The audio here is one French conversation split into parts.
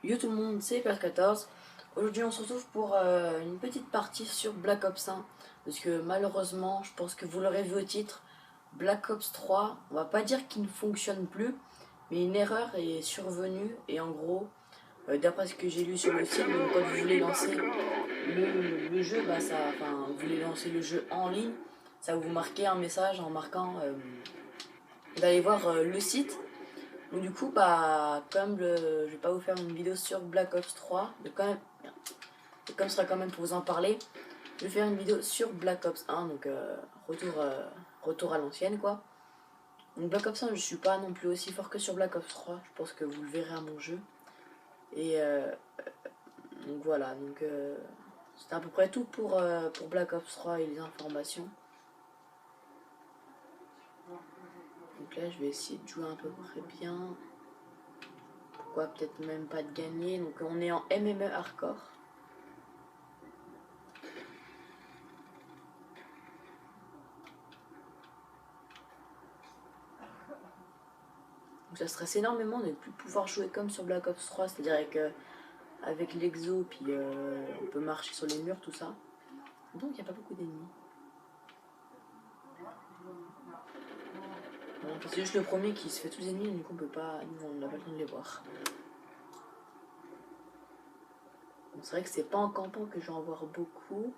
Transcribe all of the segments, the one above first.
Yo tout le monde, c'est Hyper14. Aujourd'hui on se retrouve pour une petite partie sur Black Ops 1. Parce que malheureusement, je pense que vous l'aurez vu au titre, Black Ops 3, on va pas dire qu'il ne fonctionne plus, mais une erreur est survenue et en gros, d'après ce que j'ai lu sur le site, donc quand vous voulez lancer le jeu, vous voulez lancer le jeu en ligne, ça va vous marquer un message en marquant d'aller voir le site. Donc du coup, comme je vais pas vous faire une vidéo sur Black Ops 3, mais quand même, et comme ce sera quand même pour vous en parler, je vais faire une vidéo sur Black Ops 1, donc retour à l'ancienne quoi. Donc Black Ops 1, je suis pas non plus aussi fort que sur Black Ops 3, je pense que vous le verrez à mon jeu. Et donc voilà, c'était à peu près tout pour Black Ops 3 et les informations. Donc là, je vais essayer de jouer à peu près bien. Pourquoi peut-être même pas de gagner. Donc on est en MME hardcore. Donc ça stresse énormément de ne plus pouvoir jouer comme sur Black Ops 3, c'est-à-dire avec l'exo, puis on peut marcher sur les murs, tout ça. Donc il n'y a pas beaucoup d'ennemis. Bon, c'est juste le premier qui se fait tous les ennemis, du coup on peut pas, nous on n'a pas le temps de les voir. Bon, c'est vrai que c'est pas en campant que je vais en voir beaucoup,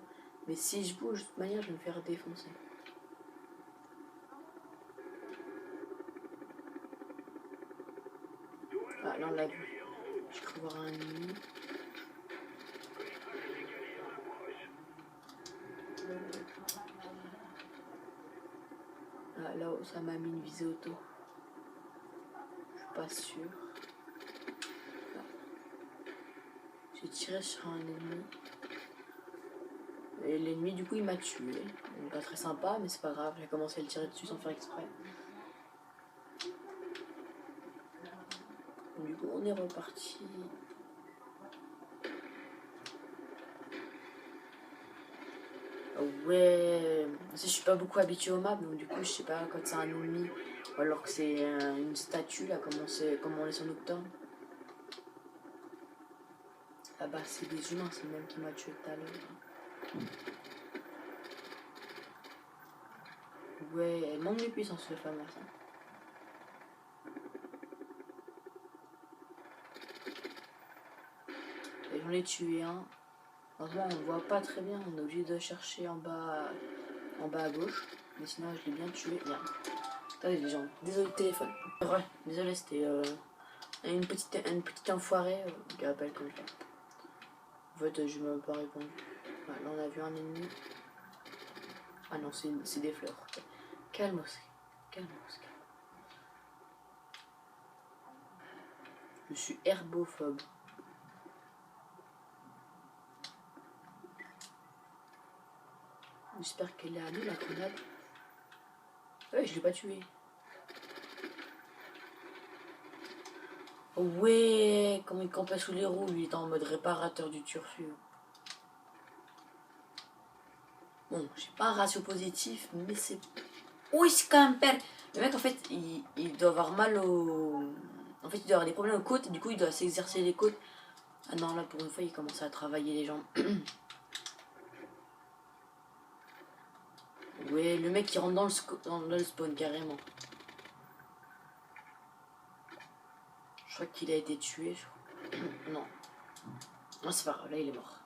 mais si je bouge de toute manière je vais me faire défoncer. Ah là on l'a vu. J'ai cru voir un ennemi. Ah, là ça m'a mis une visée auto. Je suis pas sûre. J'ai tiré sur un ennemi. Et l'ennemi du coup il m'a tué. Donc pas très sympa mais c'est pas grave, j'ai commencé à le tirer dessus sans faire exprès. Donc, du coup on est reparti. Ouais, je suis pas beaucoup habituée aux maps, donc du coup je sais pas quand c'est un ennemi ou alors que c'est une statue là, comme on est sur Nocturne. Ah bah c'est des humains, c'est le même qui m'a tué tout à l'heure. Ouais, elle manque de puissance le fameux ça. Et j'en ai tué un. Heureusement on voit pas très bien, on est obligé de chercher en bas à gauche. Mais sinon je l'ai bien tué. Merde. Attendez les gens, désolé le téléphone. Ouais, désolé c'était une petite enfoirée qui appelle comme ça. En fait, je m'ai pas répondu. Ah, là, on a vu un ennemi. Ah non, c'est des fleurs. Calmos. Calmos. Je suis herbophobe. J'espère qu'elle est à nous, la grenade. Ouais, je l'ai pas tué. Ouais, comment il campait sous les roues, lui, il était en mode réparateur du turfu. Bon, j'ai pas un ratio positif, mais c'est... Oui, c'est quand même père. Le mec, en fait, il doit avoir mal au... En fait, il doit avoir des problèmes aux côtes, et du coup, il doit s'exercer les côtes. Ah non, là, pour une fois, il commence à travailler les jambes. Ouais, le mec, il rentre dans le spawn, carrément. Je crois qu'il a été tué. Non. Non, c'est pas grave, là, il est mort.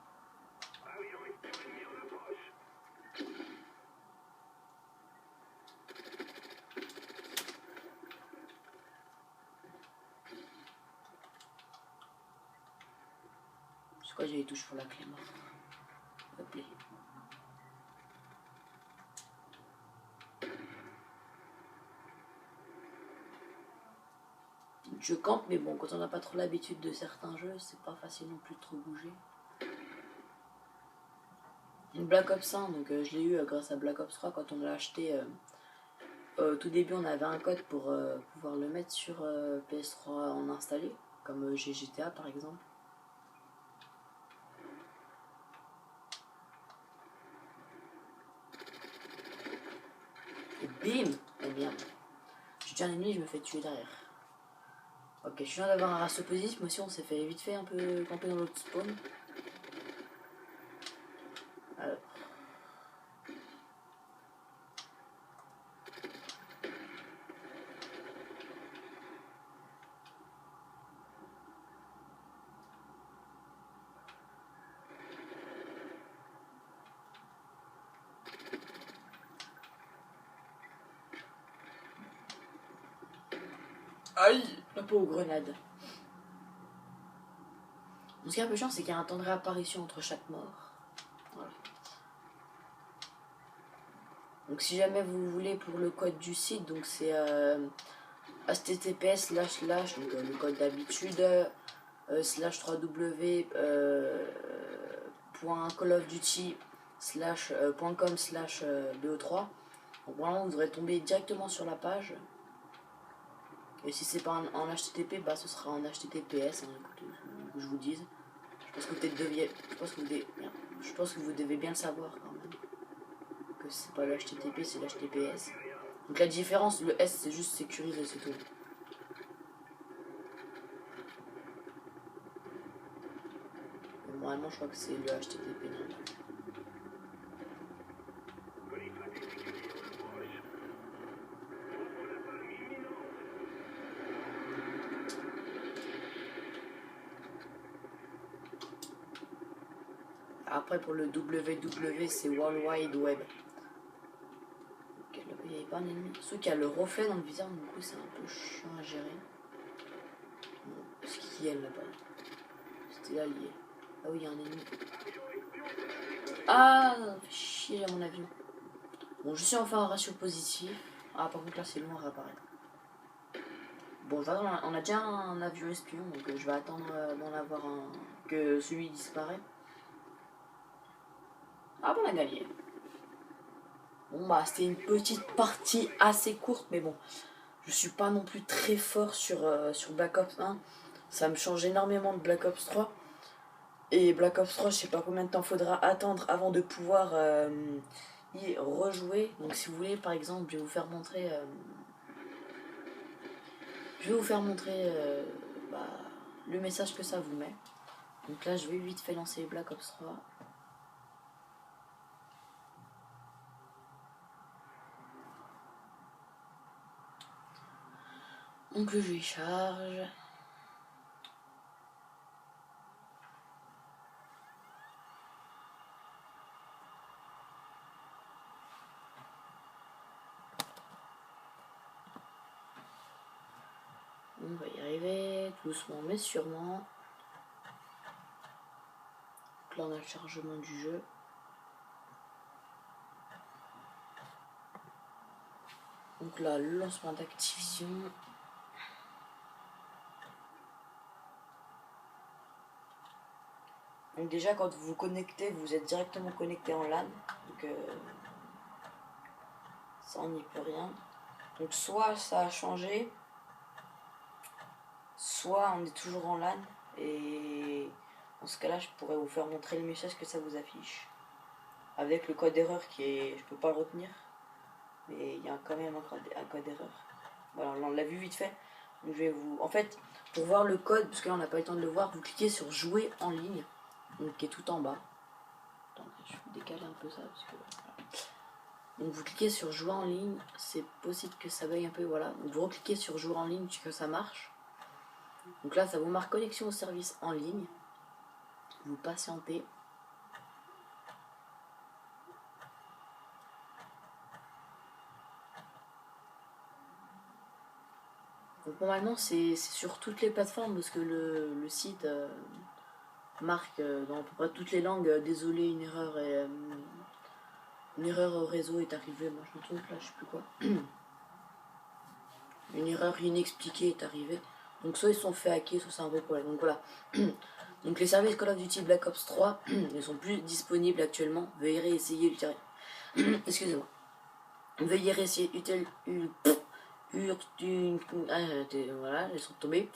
C'est quoi, j'ai les touches pour la clé mort. Hop là. Je campe, mais bon, quand on n'a pas trop l'habitude de certains jeux, c'est pas facile non plus de trop bouger. Black Ops 1, donc je l'ai eu grâce à Black Ops 3 quand on l'a acheté. Au tout début, on avait un code pour pouvoir le mettre sur PS3 en installé, comme GTA par exemple. Et bim! Eh bien, je tue un ennemi, je me fais tuer derrière. Ok, je suis loin d'avoir un ratio positif, mais aussi on s'est fait vite fait un peu camper dans l'autre spawn. Alors. Aïe, la pauvre grenade. Ce qui est un peu chiant, c'est qu'il y a un temps de réapparition entre chaque mort. Voilà. Donc si jamais vous voulez pour le code du site, donc c'est https donc le code d'habitude slash 3w .call of duty slash .com slash bo3. Donc vraiment vous devrez tomber directement sur la page. Et si c'est pas en HTTP, bah ce sera en HTTPS, hein, écoutez, que je vous dise. Je pense que vous devez bien le savoir quand même. Que c'est pas le HTTP, c'est l'HTTPS. Donc la différence, le S c'est juste sécurisé, c'est tout. Et normalement je crois que c'est le HTTP. Non. Après pour le www c'est World Wide Web. Ok, là il n'y avait pas un ennemi. Sauf qu'il y a le reflet dans le viseur, du coup c'est un peu chiant à gérer. Bon, ce qui est là-bas. C'était là lié. Ah oui, il y a un ennemi. Ah, fait chier à mon avion. Bon, je suis enfin en ratio positif. Ah, par contre là c'est long à réapparaître. Bon, on a déjà un avion espion, donc je vais attendre d'en avoir un. Que celui disparaît. Ah bon, on a gagné. Bon bah c'était une petite partie assez courte, mais bon. Je suis pas non plus très fort sur Black Ops 1. Ça me change énormément de Black Ops 3. Et Black Ops 3, je sais pas combien de temps faudra attendre avant de pouvoir y rejouer. Donc si vous voulez, par exemple, je vais vous faire montrer... bah, le message que ça vous met. Donc là, je vais vite fait lancer Black Ops 3. Donc le jeu il charge. On va y arriver, doucement mais sûrement. Donc là on a le chargement du jeu. Donc là, le lancement d'Activision. Donc déjà quand vous vous connectez, vous êtes directement connecté en LAN. Donc ça on n'y peut rien. Donc soit ça a changé, soit on est toujours en LAN. Et dans ce cas là je pourrais vous faire montrer le message que ça vous affiche. Avec le code d'erreur qui est... je peux pas le retenir. Mais il y a quand même un code d'erreur. Voilà, on l'a vu vite fait. Donc je vais vous... En fait, pour voir le code, parce que là on n'a pas eu le temps de le voir, vous cliquez sur jouer en ligne. Donc qui est tout en bas. Attendez, je vais décaler un peu ça parce que voilà. Donc vous cliquez sur jouer en ligne, c'est possible que ça bug un peu, voilà. Donc vous recliquez sur jouer en ligne, que ça marche. Donc là ça vous marque connexion au service en ligne. Vous patientez. Donc normalement c'est sur toutes les plateformes parce que le site marque dans à peu près toutes les langues. Désolé, une erreur au réseau est arrivée, machin truc là, je sais plus quoi. Une erreur inexpliquée est arrivée. Donc soit ils sont fait hacker, soit c'est un vrai problème. Donc voilà. Donc les services Call of Duty Black Ops 3 ne sont plus disponibles actuellement. Veuillez réessayer excusez-moi. Veuillez réessayer voilà, ils sont tombés.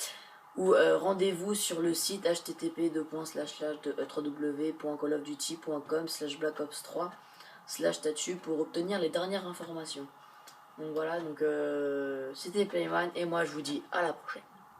Ou rendez-vous sur le site http://www.callofduty.com/blackops3/statut pour obtenir les dernières informations. Donc voilà, donc c'était Playman et moi je vous dis à la prochaine.